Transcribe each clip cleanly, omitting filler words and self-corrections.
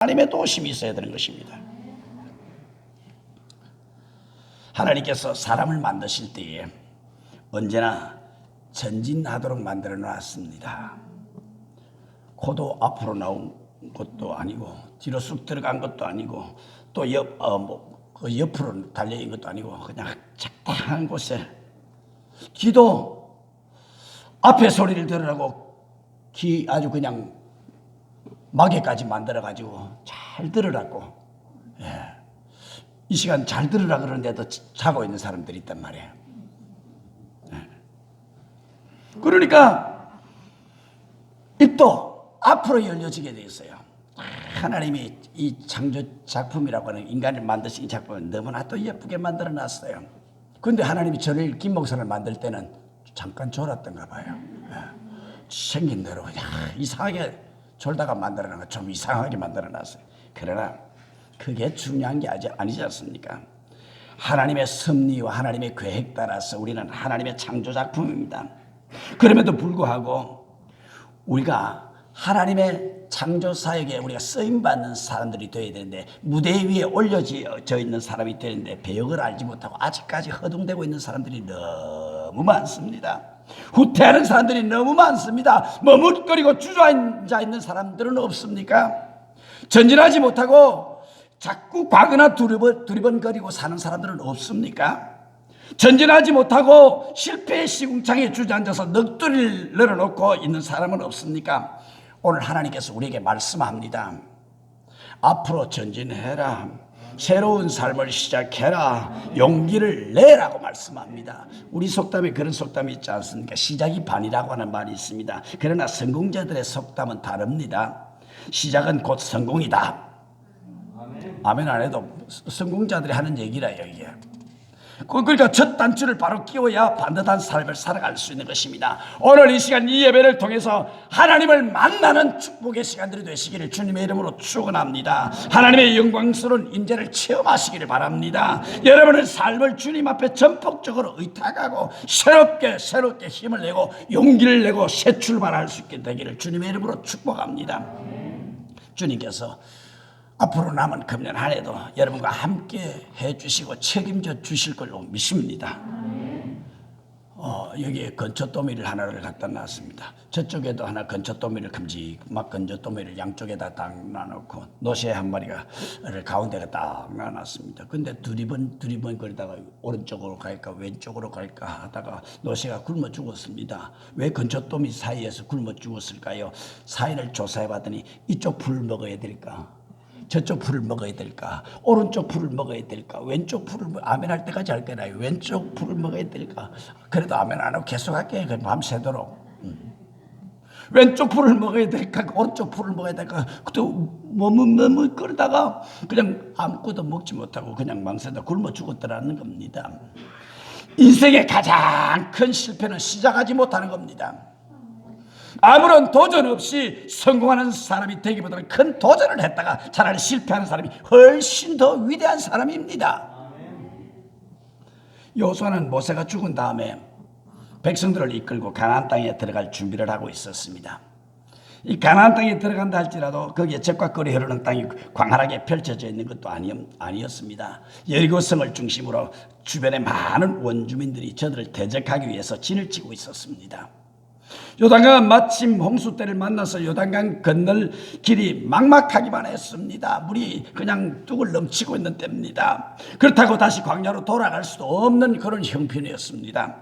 하나님의 도심이 있어야 되는 것입니다. 하나님께서 사람을 만드실 때에 언제나 전진하도록 만들어 놨습니다. 코도 앞으로 나온 것도 아니고 뒤로 쑥 들어간 것도 아니고 또 옆으로 달려있는 것도 아니고 그냥 적당한 곳에, 귀도 앞에 소리를 들으라고 귀 아주 그냥 마개까지 만들어가지고 잘 들으라고, 이 시간 잘 들으라 그러는데도 자고 있는 사람들이 있단 말이에요. 그러니까 입도 앞으로 열려지게 돼 있어요. 하나님이 이 창조 작품이라고 하는 인간을 만드신 작품은 너무나 또 예쁘게 만들어 놨어요. 그런데 하나님이 저를 김 목사를 만들 때는 잠깐 졸았던가 봐요. 생긴 대로 이상하게 졸다가 만들어 놨고 좀 이상하게 만들어 놨어요. 그러나 그게 중요한 게 아니지 않습니까? 하나님의 섭리와 하나님의 계획 따라서 우리는 하나님의 창조 작품입니다. 그럼에도 불구하고 우리가 하나님의 창조 사역에 우리가 쓰임받는 사람들이 되어야 되는데, 무대 위에 올려져 있는 사람이 되는데 배역을 알지 못하고 아직까지 허둥대고 있는 사람들이 너무 많습니다. 후퇴하는 사람들이 너무 많습니다. 머뭇거리고 주저앉아 있는 사람들은 없습니까? 전진하지 못하고 자꾸 과거나 두리번거리고 사는 사람들은 없습니까? 전진하지 못하고 실패의 시궁창에 주저앉아서 넋두리를 늘어놓고 있는 사람은 없습니까? 오늘 하나님께서 우리에게 말씀합니다. 앞으로 전진해라. 새로운 삶을 시작해라. 용기를 내라고 말씀합니다. 우리 속담에 그런 속담이 있지 않습니까? 시작이 반이라고 하는 말이 있습니다. 그러나 성공자들의 속담은 다릅니다. 시작은 곧 성공이다. 아멘 안 해도 성공자들이 하는 얘기라요, 이게. 그러니까 첫 단추를 바로 끼워야 반듯한 삶을 살아갈 수 있는 것입니다. 오늘 이 시간 이 예배를 통해서 하나님을 만나는 축복의 시간들이 되시기를 주님의 이름으로 축원합니다. 하나님의 영광스러운 인재를 체험하시기를 바랍니다. 여러분의 삶을 주님 앞에 전폭적으로 의탁하고 새롭게 힘을 내고 용기를 내고 새 출발할 수 있게 되기를 주님의 이름으로 축복합니다. 주님께서 앞으로 남은 금년 한 해도 여러분과 함께 해주시고 책임져 주실 걸로 믿습니다. 여기에 건초더미를 하나를 갖다 놨습니다. 저쪽에도 하나 건초더미를 큼직막 건초더미를 양쪽에다 딱 놔놓고 노새 한 마리가 가운데가 딱 놔놨습니다. 근데 두리번 거리다가 오른쪽으로 갈까 왼쪽으로 갈까 하다가 노새가 굶어 죽었습니다. 왜 건초더미 사이에서 굶어 죽었을까요? 사인을 조사해 봤더니 이쪽 풀을 먹어야 될까, 저쪽 풀을 먹어야 될까, 오른쪽 풀을 먹어야 될까, 왼쪽 풀을 아멘 할 때까지 할 거나요? 왼쪽 풀을 먹어야 될까? 그래도 아멘 안 하고 계속 할게요. 밤새도록. 왼쪽 풀을 먹어야 될까, 오른쪽 풀을 먹어야 될까? 또 머뭇 그러다가 그냥 아무것도 먹지 못하고 그냥 망새다 굶어 죽었더라는 겁니다. 인생의 가장 큰 실패는 시작하지 못하는 겁니다. 아무런 도전 없이 성공하는 사람이 되기보다는 큰 도전을 했다가 차라리 실패하는 사람이 훨씬 더 위대한 사람입니다. 여호수아는 모세가 죽은 다음에 백성들을 이끌고 가나안 땅에 들어갈 준비를 하고 있었습니다. 이 가나안 땅에 들어간다 할지라도 거기에 젖과 꿀이 흐르는 땅이 광활하게 펼쳐져 있는 것도 아니었습니다. 여리고성을 중심으로 주변에 많은 원주민들이 저들을 대적하기 위해서 진을 치고 있었습니다. 요단강은 마침 홍수 때를 만나서 요단강 건널 길이 막막하기만 했습니다. 물이 그냥 뚝을 넘치고 있는 때입니다. 그렇다고 다시 광야로 돌아갈 수도 없는 그런 형편이었습니다.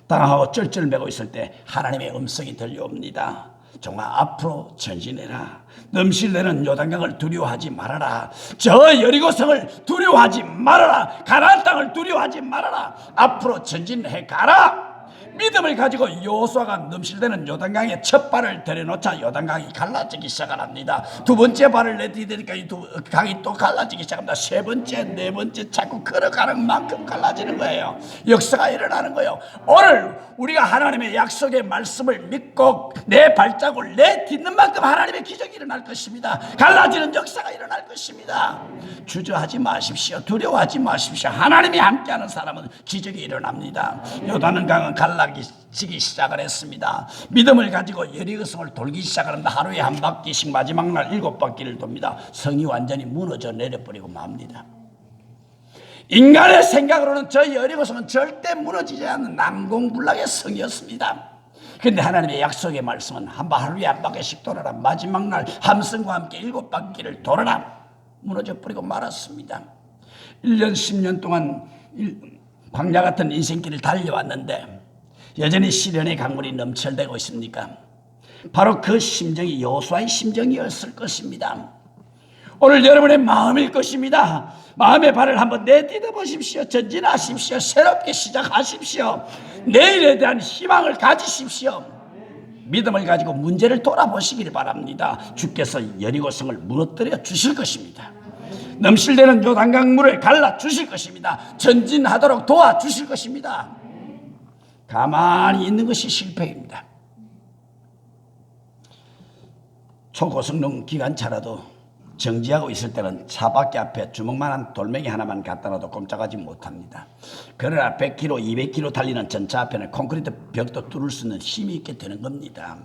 당하고 쩔쩔매고 있을 때 하나님의 음성이 들려옵니다. 정말 앞으로 전진해라. 넘실대는 요단강을 두려워하지 말아라. 저 여리고성을 두려워하지 말아라. 가나안 땅을 두려워하지 말아라. 앞으로 전진해 가라. 믿음을 가지고 여호수아가 넘실대는 요단강에 첫 발을 들여놓자 요단강이 갈라지기 시작합니다. 두 번째 발을 내디디니까 이 강이 또 갈라지기 시작합니다. 세 번째, 네 번째 자꾸 걸어가는 만큼 갈라지는 거예요. 역사가 일어나는 거예요. 오늘 우리가 하나님의 약속의 말씀을 믿고 내 발자국을 내딛는 만큼 하나님의 기적이 일어날 것입니다. 갈라지는 역사가 일어날 것입니다. 주저하지 마십시오. 두려워하지 마십시오. 하나님이 함께하는 사람은 기적이 일어납니다. 요단강은 갈라 달라지기 시작을 했습니다. 믿음을 가지고 여리고성을 돌기 시작합니다. 하루에 한 바퀴씩 마지막 날 7바퀴를 돕니다. 성이 완전히 무너져 내려버리고 맙니다. 인간의 생각으로는 저 여리고성은 절대 무너지지 않는 난공불락의 성이었습니다. 그런데 하나님의 약속의 말씀은 하루에 한 바퀴씩 돌아라. 마지막 날 함성과 함께 7바퀴를 돌아라. 무너져 버리고 말았습니다. 1년 10년 동안 광야 같은 인생길을 달려왔는데 여전히 시련의 강물이 넘쳐대고 있습니까? 바로 그 심정이 여호수아의 심정이었을 것입니다. 오늘 여러분의 마음일 것입니다. 마음의 발을 한번 내딛어 보십시오. 전진하십시오. 새롭게 시작하십시오. 내일에 대한 희망을 가지십시오. 믿음을 가지고 문제를 돌아보시길 바랍니다. 주께서 여리고성을 무너뜨려 주실 것입니다. 넘실대는 요단강 물을 갈라 주실 것입니다. 전진하도록 도와주실 것입니다. 가만히 있는 것이 실패입니다. 초고성능 기관차라도 정지하고 있을 때는 차바퀴 앞에 주먹만한 돌멩이 하나만 갖다 놔도 꼼짝하지 못합니다. 그러나 100km, 200km 달리는 전차 앞에는 콘크리트 벽도 뚫을 수 있는 힘이 있게 되는 겁니다.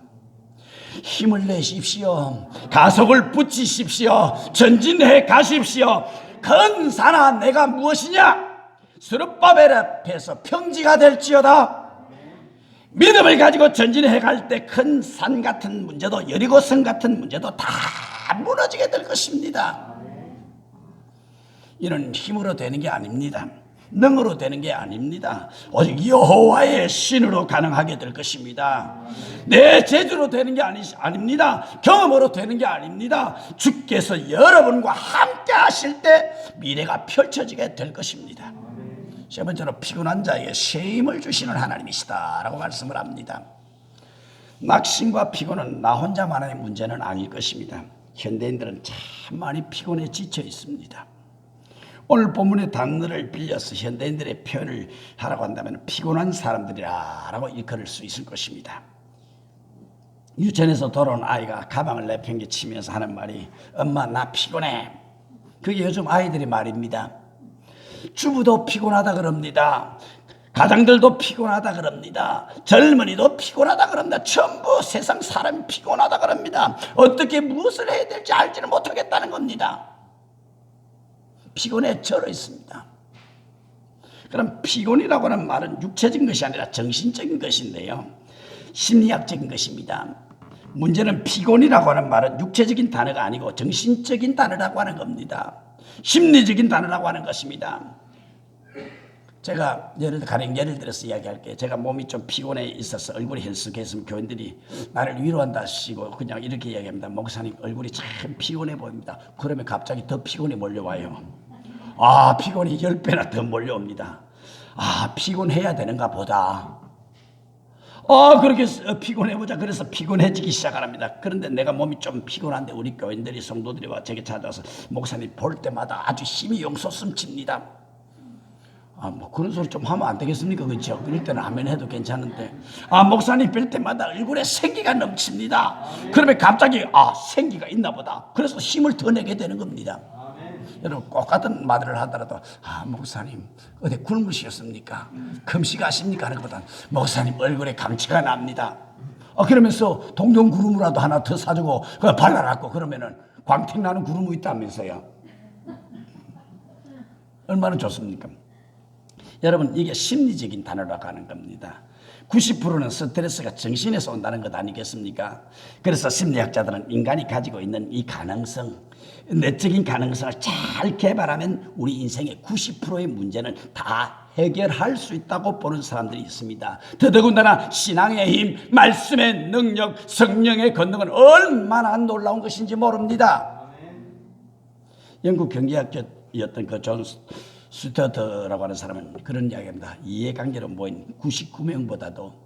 힘을 내십시오. 가속을 붙이십시오. 전진해 가십시오. 건사나 내가 무엇이냐? 스룹바벨 앞에서 평지가 될지어다. 믿음을 가지고 전진해 갈 때 큰 산 같은 문제도 여리고성 같은 문제도 다 무너지게 될 것입니다. 이는 힘으로 되는 게 아닙니다. 능으로 되는 게 아닙니다. 오직 여호와의 신으로 가능하게 될 것입니다. 내 재주로 되는 게 아닙니다. 경험으로 되는 게 아닙니다. 주께서 여러분과 함께 하실 때 미래가 펼쳐지게 될 것입니다. 세 번째로 피곤한 자에게 새 힘을 주시는 하나님이시다라고 말씀을 합니다. 낙심과 피곤은 나 혼자만의 문제는 아닐 것입니다. 현대인들은 참 많이 피곤해 지쳐 있습니다. 오늘 본문의 단어를 빌려서 현대인들의 표현을 하라고 한다면 피곤한 사람들이라고 일컬을 수 있을 것입니다. 유치원에서 돌아온 아이가 가방을 내팽개치면서 하는 말이 엄마 나 피곤해. 그게 요즘 아이들의 말입니다. 주부도 피곤하다 그럽니다. 가장들도 피곤하다 그럽니다. 젊은이도 피곤하다 그럽니다. 전부 세상 사람이 피곤하다 그럽니다. 어떻게 무엇을 해야 될지 알지는 못하겠다는 겁니다. 피곤에 절어 있습니다. 그럼 피곤이라고 하는 말은 육체적인 것이 아니라 정신적인 것인데요. 심리학적인 것입니다. 문제는 피곤이라고 하는 말은 육체적인 단어가 아니고 정신적인 단어라고 하는 겁니다. 심리적인 단어라고 하는 것입니다. 제가 예를 들어서 이야기할게요. 제가 몸이 좀 피곤해 있어서 얼굴이 헬쓱했으면 교인들이 나를 위로한다 하시고 그냥 이렇게 이야기합니다. 목사님 얼굴이 참 피곤해 보입니다. 그러면 갑자기 더 피곤이 몰려와요. 피곤이 10배나 더 몰려옵니다. 피곤해야 되는가 보다. 그렇게 피곤해보자. 그래서 피곤해지기 시작합니다. 그런데 내가 몸이 좀 피곤한데 우리 교인들이 성도들이 와 제게 찾아와서 목사님 볼 때마다 아주 힘이 용솟음칩니다. 그런 소리 좀 하면 안 되겠습니까? 그렇죠? 그럴 때는 아멘 해도 괜찮은데 목사님 뵐 때마다 얼굴에 생기가 넘칩니다. 그러면 갑자기 생기가 있나 보다. 그래서 힘을 더 내게 되는 겁니다. 여러분 똑같은 말을 하더라도 목사님 어디 굶으셨습니까? 금식하십니까? 하는 것보다 목사님 얼굴에 감치가 납니다. 그러면서 동전 구름이라도 하나 더 사주고 그걸 발라놨고 그러면은 광택 나는 구름이 있다면서요. 얼마나 좋습니까? 여러분 이게 심리적인 단어라고 하는 겁니다. 90%는 스트레스가 정신에서 온다는 것 아니겠습니까? 그래서 심리학자들은 인간이 가지고 있는 이 가능성, 내적인 가능성을 잘 개발하면 우리 인생의 90%의 문제는 다 해결할 수 있다고 보는 사람들이 있습니다. 더더군다나 신앙의 힘, 말씀의 능력, 성령의 권능은 얼마나 놀라운 것인지 모릅니다. 영국 경제학자였던 그 존 스튜어트라고 하는 사람은 그런 이야기합니다. 이해관계로 모인 99명보다도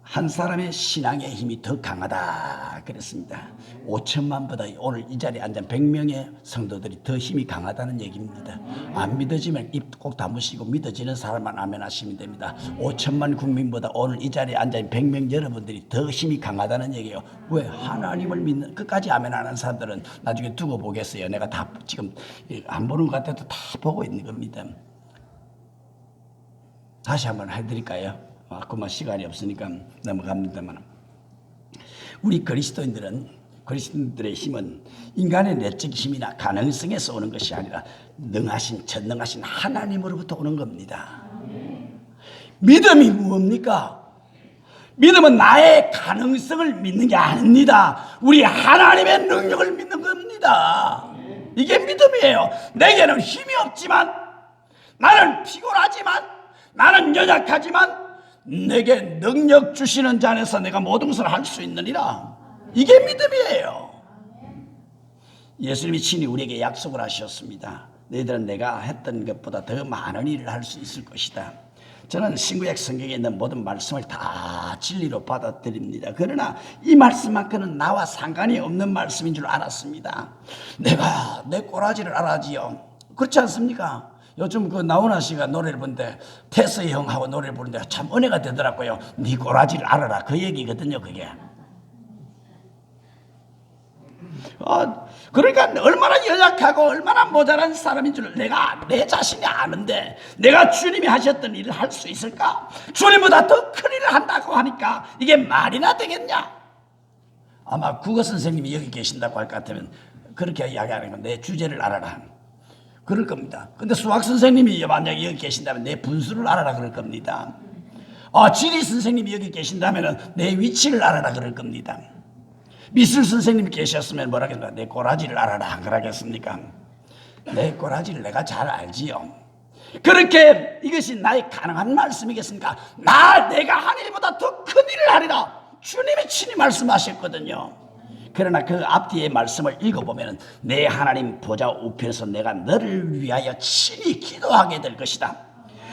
한 사람의 신앙의 힘이 더 강하다 그랬습니다. 5천만보다 오늘 이 자리에 앉은 100명의 성도들이 더 힘이 강하다는 얘기입니다. 안 믿어지면 입 꼭 다무시고 믿어지는 사람만 아멘 하시면 됩니다. 5천만 국민보다 오늘 이 자리에 앉은 100명 여러분들이 더 힘이 강하다는 얘기예요. 왜? 하나님을 믿는 끝까지 아멘 안 하는 사람들은 나중에 두고 보겠어요. 내가 다 지금 안 보는 것 같아도 다 보고 있는 겁니다. 다시 한번 해드릴까요? 그만 시간이 없으니까 넘어갑니다만, 우리 그리스도인들의 힘은 인간의 내적 힘이나 가능성에서 오는 것이 아니라 능하신 전능하신 하나님으로부터 오는 겁니다. 믿음이 무엇입니까? 믿음은 나의 가능성을 믿는 게 아닙니다. 우리 하나님의 능력을 믿는 겁니다. 이게 믿음이에요. 내게는 힘이 없지만, 나는 피곤하지만, 나는 연약하지만 내게 능력 주시는 자 안에서 내가 모든 것을 할 수 있느니라. 이게 믿음이에요. 예수님이 친히 우리에게 약속을 하셨습니다. 너희들은 내가 했던 것보다 더 많은 일을 할 수 있을 것이다. 저는 신구약 성경에 있는 모든 말씀을 다 진리로 받아들입니다. 그러나 이 말씀만큼은 나와 상관이 없는 말씀인 줄 알았습니다. 내가 내 꼬라지를 알아지요. 그렇지 않습니까? 요즘 그 나훈아 씨가 노래를 부르는데 테스 형하고 노래를 부르는데 참 은혜가 되더라고요. 네 꼬라지를 알아라, 그 얘기거든요. 그게 그러니까 얼마나 연약하고 얼마나 모자란 사람인 줄 내가 내 자신이 아는데 내가 주님이 하셨던 일을 할 수 있을까? 주님보다 더 큰 일을 한다고 하니까 이게 말이나 되겠냐? 아마 국어 선생님이 여기 계신다고 할 것 같으면 그렇게 이야기하는 건 내 주제를 알아라 그럴 겁니다. 근데 수학 선생님이 만약에 여기 계신다면 내 분수를 알아라 그럴 겁니다. 지리 선생님이 여기 계신다면 내 위치를 알아라 그럴 겁니다. 미술 선생님이 계셨으면 뭐라 하겠나? 내 꼬라지를 알아라 안 그러겠습니까? 내 꼬라지를 내가 잘 알지요. 그렇게 이것이 나의 가능한 말씀이겠습니까? 내가 한 일보다 더 큰 일을 하리라 주님이 친히 말씀하셨거든요. 그러나 그 앞뒤의 말씀을 읽어보면 내 하나님 보좌 우편에서 내가 너를 위하여 친히 기도하게 될 것이다.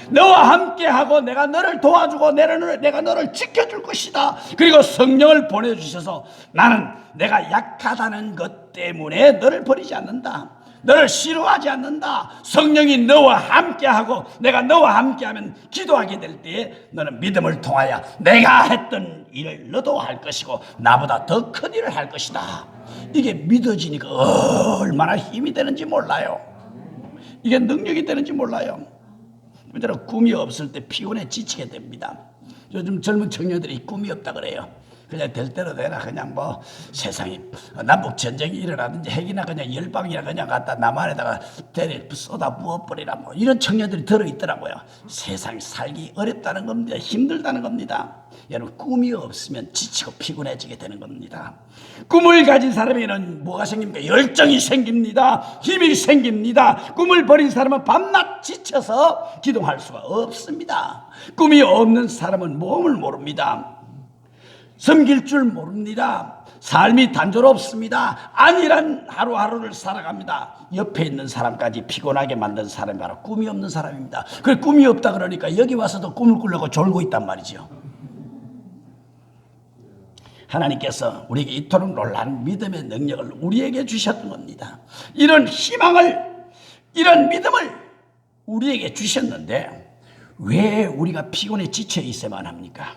너와 함께하고 내가 너를 도와주고 내가 너를 지켜줄 것이다. 그리고 성령을 보내주셔서 나는 내가 약하다는 것 때문에 너를 버리지 않는다. 너를 싫어하지 않는다. 성령이 너와 함께하고 내가 너와 함께하면 기도하게 될 때에 너는 믿음을 통하여 내가 했던 일을 너도 할 것이고 나보다 더 큰 일을 할 것이다. 이게 믿어지니까 얼마나 힘이 되는지 몰라요. 이게 능력이 되는지 몰라요. 꿈이 없을 때 피곤해 지치게 됩니다. 요즘 젊은 청년들이 꿈이 없다 그래요. 그냥 될 대로 되나 그냥 뭐 세상이 남북 전쟁이 일어나든지 핵이나 그냥 열방이나 그냥 갖다 남한에다가 쏟아 부어버리라 뭐 이런 청년들이 들어있더라고요. 세상이 살기 어렵다는 겁니다. 힘들다는 겁니다. 여러분 꿈이 없으면 지치고 피곤해지게 되는 겁니다. 꿈을 가진 사람에게는 뭐가 생깁니까? 열정이 생깁니다. 힘이 생깁니다. 꿈을 버린 사람은 밤낮 지쳐서 기동할 수가 없습니다. 꿈이 없는 사람은 몸을 모릅니다. 섬길 줄 모릅니다. 삶이 단조롭습니다. 안일한 하루하루를 살아갑니다. 옆에 있는 사람까지 피곤하게 만든 사람이 바로 꿈이 없는 사람입니다. 그 꿈이 없다 그러니까 여기 와서도 꿈을 꾸려고 졸고 있단 말이죠. 하나님께서 우리에게 이토록 놀라운 믿음의 능력을 우리에게 주셨던 겁니다. 이런 희망을, 이런 믿음을 우리에게 주셨는데 왜 우리가 피곤해 지쳐 있어야만 합니까?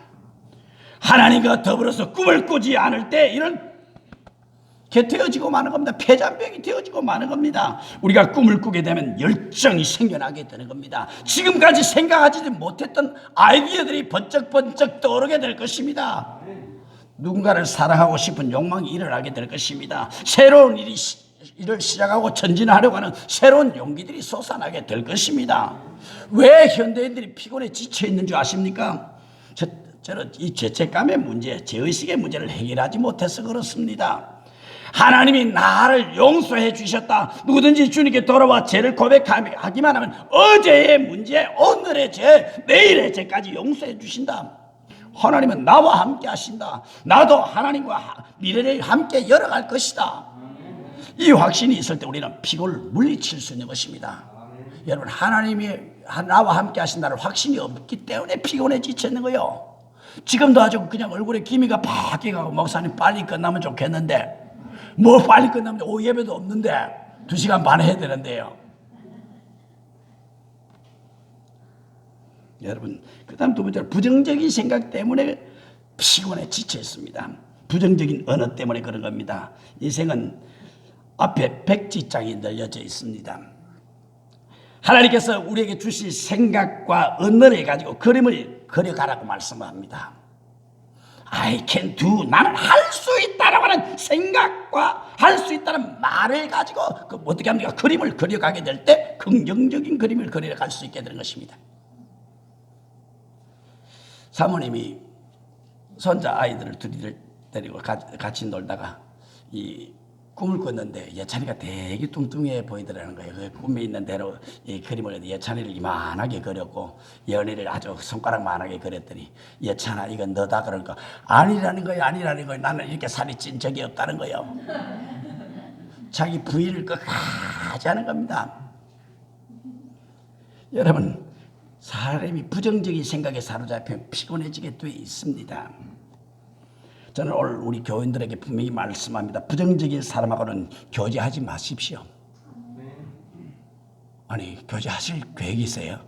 하나님과 더불어서 꿈을 꾸지 않을 때 이런 되어지고 마는 겁니다. 폐잔병이 되어지고 마는 겁니다. 우리가 꿈을 꾸게 되면 열정이 생겨나게 되는 겁니다. 지금까지 생각하지 못했던 아이디어들이 번쩍번쩍 떠오르게 될 것입니다. 누군가를 사랑하고 싶은 욕망이 일어나게 될 것입니다. 새로운 일을 시작하고 전진하려고 하는 새로운 용기들이 솟아나게 될 것입니다. 왜 현대인들이 피곤해 지쳐 있는 줄 아십니까? 저는 이 죄책감의 문제, 죄의식의 문제를 해결하지 못해서 그렇습니다. 하나님이 나를 용서해 주셨다. 누구든지 주님께 돌아와 죄를 고백하기만 하면 어제의 문제, 오늘의 죄, 내일의 죄까지 용서해 주신다. 하나님은 나와 함께 하신다. 나도 하나님과 미래를 함께 열어갈 것이다. 이 확신이 있을 때 우리는 피곤을 물리칠 수 있는 것입니다. 여러분, 하나님이 나와 함께 하신다는 확신이 없기 때문에 피곤해 지쳤는 거예요. 지금도 아주 그냥 얼굴에 기미가 바뀌어가고 목사님 빨리 끝나면 좋겠는데 뭐 빨리 끝나면 오후 예배도 없는데 2시간 반 해야 되는데요. 여러분, 그 다음 두 번째로 부정적인 생각 때문에 피곤해 지쳐 있습니다. 부정적인 언어 때문에 그런 겁니다. 인생은 앞에 백지장이 널려져 있습니다. 하나님께서 우리에게 주신 생각과 언어를 가지고 그림을 그려가라고 말씀합니다. I can do, 나는 할 수 있다라고 하는 생각과 할 수 있다는 말을 가지고 어떻게 합니까? 그림을 그려가게 될 때 긍정적인 그림을 그려갈 수 있게 되는 것입니다. 사모님이 손자 아이들을 둘이 데리고 같이 놀다가 이 꿈을 꿨는데 예찬이가 되게 뚱뚱해 보이더라는 거예요. 그 꿈에 있는 대로 이 그림을 예찬이를 이만하게 그렸고 연희를 아주 손가락만하게 그렸더니 예찬아 이건 너다 그러니까 아니라는 거예요. 아니라는 거예요. 나는 이렇게 살이 찐 적이 없다는 거예요. 자기 부인을 끝까지 하는 겁니다. 여러분 사람이 부정적인 생각에 사로잡히면 피곤해지게 돼 있습니다. 저는 오늘 우리 교인들에게 분명히 말씀합니다. 부정적인 사람하고는 교제하지 마십시오. 아니 교제하실 계획이세요?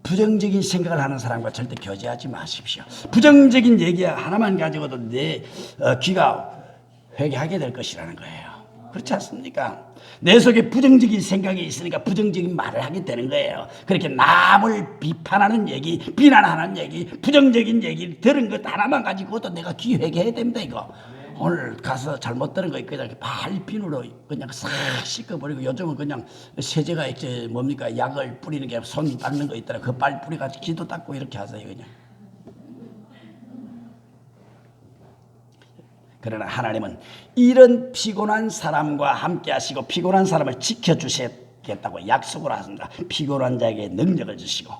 부정적인 생각을 하는 사람과 절대 교제하지 마십시오. 부정적인 얘기 하나만 가지고도 내 귀가 회개하게 될 것이라는 거예요. 그렇지 않습니까? 내 속에 부정적인 생각이 있으니까 부정적인 말을 하게 되는 거예요. 그렇게 남을 비판하는 얘기, 비난하는 얘기, 부정적인 얘기를 들은 것 하나만 가지고도 내가 귀 회개해야 됩니다. 이거 오늘 가서 잘못 들은 거 있거든 발비누로 그냥 싹 씻어버리고 요즘은 그냥 세제가 이제 뭡니까 약을 뿌리는 게 손 닦는 거 있더라. 그 빨 뿌려가지고 귀도 닦고 이렇게 하세요 그냥. 그러나 하나님은 이런 피곤한 사람과 함께 하시고 피곤한 사람을 지켜주시겠다고 약속을 하십니다. 피곤한 자에게 능력을 주시고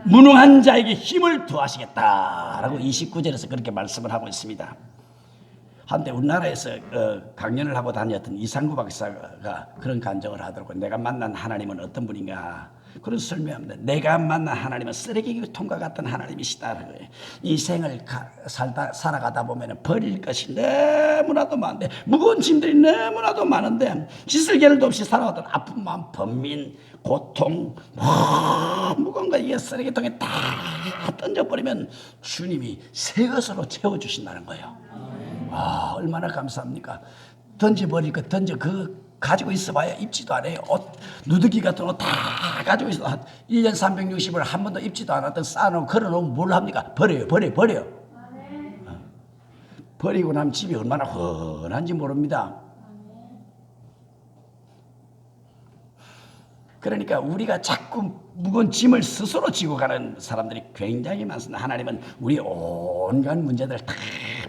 무능한 자에게 힘을 더하시겠다라고 29절에서 그렇게 말씀을 하고 있습니다. 한때 우리나라에서 강연을 하고 다녔던 이상구 박사가 그런 간증을 하더라고요. 내가 만난 하나님은 어떤 분인가 그런 설명합니다. 내가 만난 하나님은 쓰레기통과 같은 하나님이시다. 이 생을 살아가다 보면 버릴 것이 너무나도 많은데 무거운 짐들이 너무나도 많은데 씻을 겨를도 없이 살아왔던 아픈 마음, 번민, 고통 무거운 거 이게 쓰레기통에 다 던져버리면 주님이 새 것으로 채워주신다는 거예요. 아, 얼마나 감사합니까? 던져버릴 거 던져 가지고 있어봐야 입지도 않아요. 옷, 누드기 같은 옷 다 가지고 있어. 1년 360을 한 번도 입지도 않았던 쌓아놓고 걸어놓으면 뭘 합니까? 버려요. 버리고 나면 집이 얼마나 훤한지 모릅니다. 그러니까 우리가 자꾸 무거운 짐을 스스로 지고 가는 사람들이 굉장히 많습니다. 하나님은 우리 온갖 문제들을 다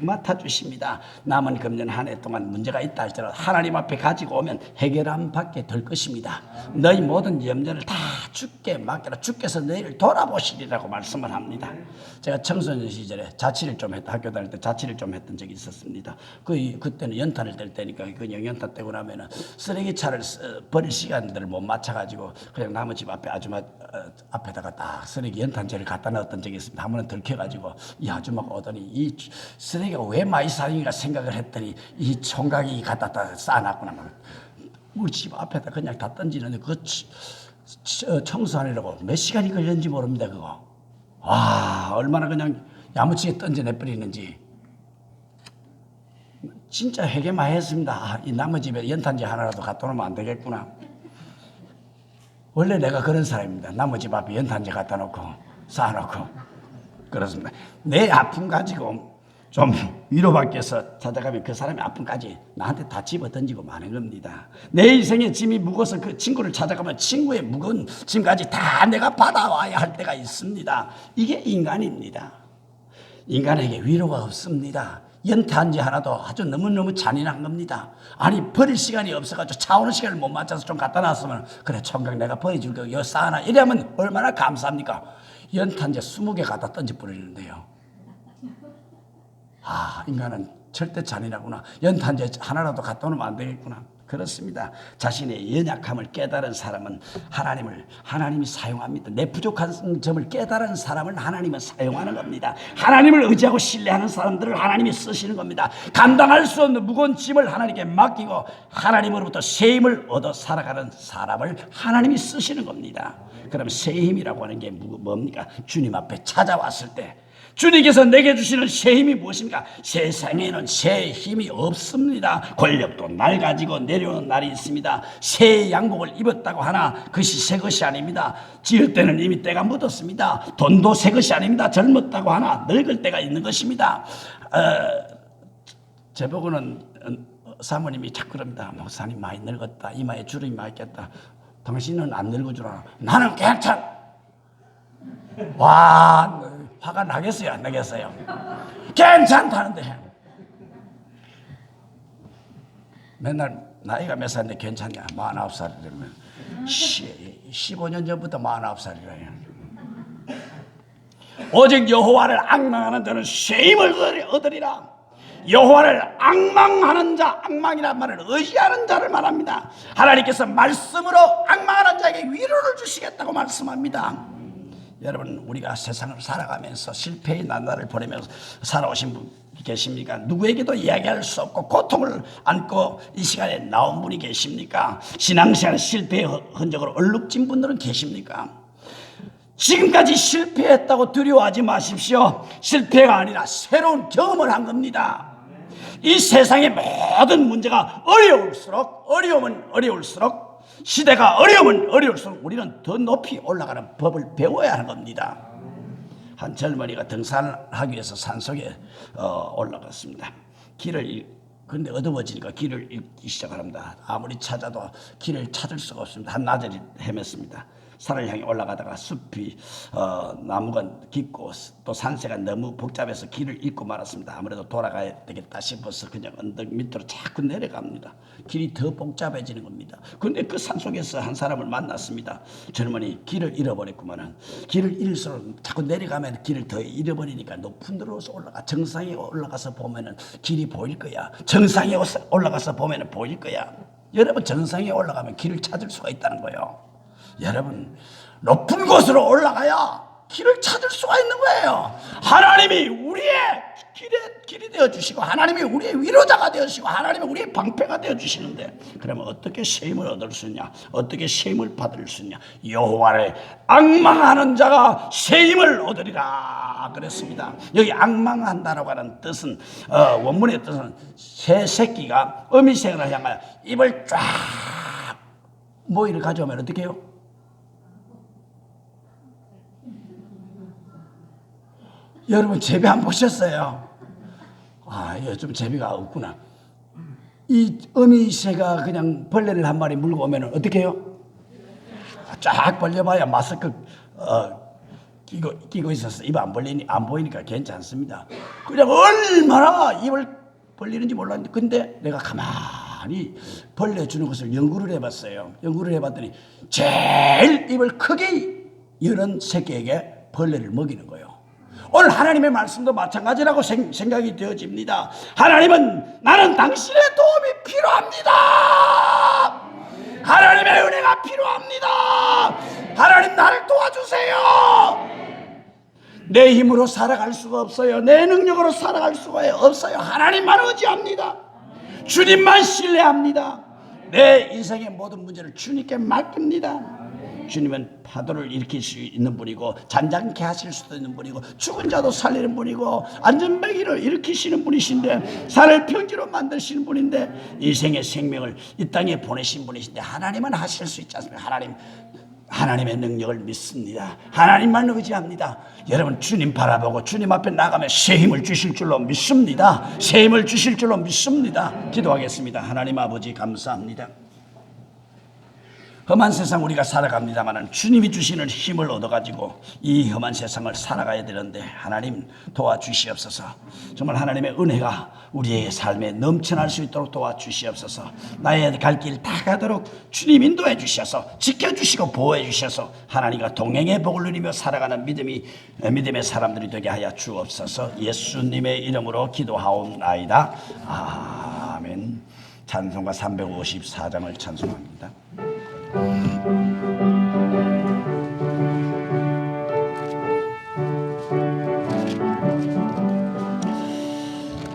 맡아주십니다. 남은 금년 한 해 동안 문제가 있다 할지라도 하나님 앞에 가지고 오면 해결함 받게 될 것입니다. 너희 모든 염려를 다 주께 맡겨라. 주께서 너희를 돌아보시리라고 말씀을 합니다. 제가 청소년 시절에 자취를 좀 했다. 학교 다닐 때 자취를 좀 했던 적이 있었습니다. 그때는 연탄을 뗄 때니까 그냥 연탄 떼고 나면은 쓰레기차를 버릴 시간들을 못 맞춰가지고 그냥 남의 집 앞에 아줌마 앞에다가 딱 쓰레기 연탄재를 갖다 넣었던 적이 있습니다. 한 번은 들켜가지고 이 아줌마가 오더니 이 쓰레기가 왜 많이 쌓인가 생각을 했더니 이 총각이 갖다 쌓아놨구나. 우리 집 앞에다 그냥 다 던지는데 그 청소하려고 몇 시간이 걸렸는지 모릅니다. 그거. 와, 얼마나 그냥 야무지게 던져내버리는지. 진짜 회개 많이 했습니다. 아, 이 남의 집에 연탄재 하나라도 갖다 놓으면 안 되겠구나. 원래 내가 그런 사람입니다. 남의 집 앞에 연탄재 갖다 놓고 쌓아놓고 그렇습니다. 내 아픔 가지고 좀 위로받기위해서 찾아가면 그 사람의 아픔까지 나한테 다 집어 던지고 마는 겁니다. 내 인생의 짐이 무거워서 그 친구를 찾아가면 친구의 무거운 짐까지 다 내가 받아와야 할 때가 있습니다. 이게 인간입니다. 인간에게 위로가 없습니다. 연탄재 하나도 아주 너무너무 잔인한 겁니다. 아니 버릴 시간이 없어가지고 차 오는 시간을 못 맞춰서 좀 갖다 놨으면 그래 총각 내가 버려줄 거 여기 쌓아놔 이러면 얼마나 감사합니까? 연탄재 20개 갖다 던져버리는데요. 아, 인간은 절대 잔인하구나. 연탄재 하나라도 갖다 놓으면 안 되겠구나. 그렇습니다. 자신의 연약함을 깨달은 사람은 하나님이 사용합니다. 내 부족한 점을 깨달은 사람을 하나님은 사용하는 겁니다. 하나님을 의지하고 신뢰하는 사람들을 하나님이 쓰시는 겁니다. 감당할 수 없는 무거운 짐을 하나님께 맡기고 하나님으로부터 새 힘을 얻어 살아가는 사람을 하나님이 쓰시는 겁니다. 그럼 새 힘이라고 하는 게 뭡니까? 주님 앞에 찾아왔을 때 주님께서 내게 주시는 새 힘이 무엇입니까? 세상에는 새 힘이 없습니다. 권력도 낡아지고 내려오는 날이 있습니다. 새 양복을 입었다고 하나 그것이 새 것이 아닙니다. 지을 때는 이미 때가 묻었습니다. 돈도 새 것이 아닙니다. 젊었다고 하나 늙을 때가 있는 것입니다. 제보고는 사모님이 자꾸 그럽니다. 목사님 많이 늙었다. 이마에 주름이 많이 꼈다. 당신은 안 늙은 줄 알아. 나는 괜찮아. 와, 화가 나겠어요, 안 나겠어요? 괜찮다는데. 맨날 나이가 몇 살인데 괜찮냐? 49살이라면 15년 전부터 49살이라. 오직 여호와를 앙망하는 자는 새 힘을 얻으리라. 여호와를 앙망하는 자, 앙망이란 말을 의지하는 자를 말합니다. 하나님께서 말씀으로 앙망하는 자에게 위로를 주시겠다고 말씀합니다. 여러분, 우리가 세상을 살아가면서 실패의 나날을 보내면서 살아오신 분 계십니까? 누구에게도 이야기할 수 없고 고통을 안고 이 시간에 나온 분이 계십니까? 신앙생활 실패의 흔적으로 얼룩진 분들은 계십니까? 지금까지 실패했다고 두려워하지 마십시오. 실패가 아니라 새로운 경험을 한 겁니다. 이 세상의 모든 문제가 어려우면 어려울수록 시대가 어려우면 어려울수록 우리는 더 높이 올라가는 법을 배워야 하는 겁니다. 한 젊은이가 등산을 하기 위해서 산속에 올라갔습니다. 근데 어두워지니까 길을 잃기 시작합니다. 아무리 찾아도 길을 찾을 수가 없습니다. 한나절 헤맸습니다. 산을 향해 올라가다가 숲이 나무가 깊고 또 산세가 너무 복잡해서 길을 잃고 말았습니다. 아무래도 돌아가야 되겠다 싶어서 그냥 언덕 밑으로 자꾸 내려갑니다. 길이 더 복잡해지는 겁니다. 그런데 그 산속에서 한 사람을 만났습니다. 젊은이 길을 잃어버렸구만은. 길을 잃을수록 자꾸 내려가면 길을 더 잃어버리니까 높은 데로 올라가. 정상에 올라가서 보면은 길이 보일 거야. 정상에 올라가서 보면은 보일 거야. 여러분, 정상에 올라가면 길을 찾을 수가 있다는 거예요. 여러분, 높은 곳으로 올라가야 길을 찾을 수가 있는 거예요. 하나님이 우리의 길이 되어주시고 하나님이 우리의 위로자가 되어주시고 하나님이 우리의 방패가 되어주시는데, 그러면 어떻게 새 힘을 얻을 수 있냐? 어떻게 새 힘을 받을 수 있냐? 여호와를 앙망하는 자가 새 힘을 얻으리라 그랬습니다. 여기 앙망한다라고 하는 뜻은 원문의 뜻은 새 새끼가 어미새를 향하여 입을 쫙 모이를 가져오면 어떻게 해요? 여러분, 제비 안 보셨어요? 요즘 제비가 없구나. 이 어미새가 그냥 벌레를 한 마리 물고 오면 어떻게 해요? 쫙 벌려봐야 마스크 끼고 있어서 입 안 보이니까 괜찮습니다. 그냥 얼마나 입을 벌리는지 몰랐는데, 근데 내가 가만히 벌레 주는 것을 연구를 해봤어요. 연구를 해봤더니 제일 입을 크게 여는 새끼에게 벌레를 먹이는 거예요. 오늘 하나님의 말씀도 마찬가지라고 생각이 되어집니다. 하나님은 나는 당신의 도움이 필요합니다. 하나님의 은혜가 필요합니다. 하나님, 나를 도와주세요. 내 힘으로 살아갈 수가 없어요. 내 능력으로 살아갈 수가 없어요. 하나님만 의지합니다. 주님만 신뢰합니다. 내 인생의 모든 문제를 주님께 맡깁니다. 주님은 파도를 일으킬 수 있는 분이고 잔잔케 하실 수도 있는 분이고 죽은 자도 살리는 분이고 안전뱅이를 일으키시는 분이신데 산을 평지로 만드시는 분인데 인생의 생명을 이 땅에 보내신 분이신데 하나님은 하실 수 있지 않습니까? 하나님의 능력을 믿습니다. 하나님만 의지합니다. 여러분, 주님 바라보고 주님 앞에 나가면 새 힘을 주실 줄로 믿습니다. 새 힘을 주실 줄로 믿습니다. 기도하겠습니다. 하나님 아버지, 감사합니다. 험한 세상 우리가 살아갑니다만 주님이 주시는 힘을 얻어가지고 이 험한 세상을 살아가야 되는데 하나님 도와주시옵소서. 정말 하나님의 은혜가 우리의 삶에 넘쳐날 수 있도록 도와주시옵소서. 나의 갈 길 다 가도록 주님 인도해 주셔서 지켜주시고 보호해 주셔서 하나님과 동행의 복을 누리며 살아가는 믿음의 사람들이 되게 하여 주옵소서. 예수님의 이름으로 기도하옵나이다. 아멘. 찬송가 354장을 찬송합니다.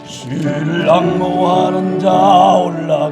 신랑 모하는 자 올라가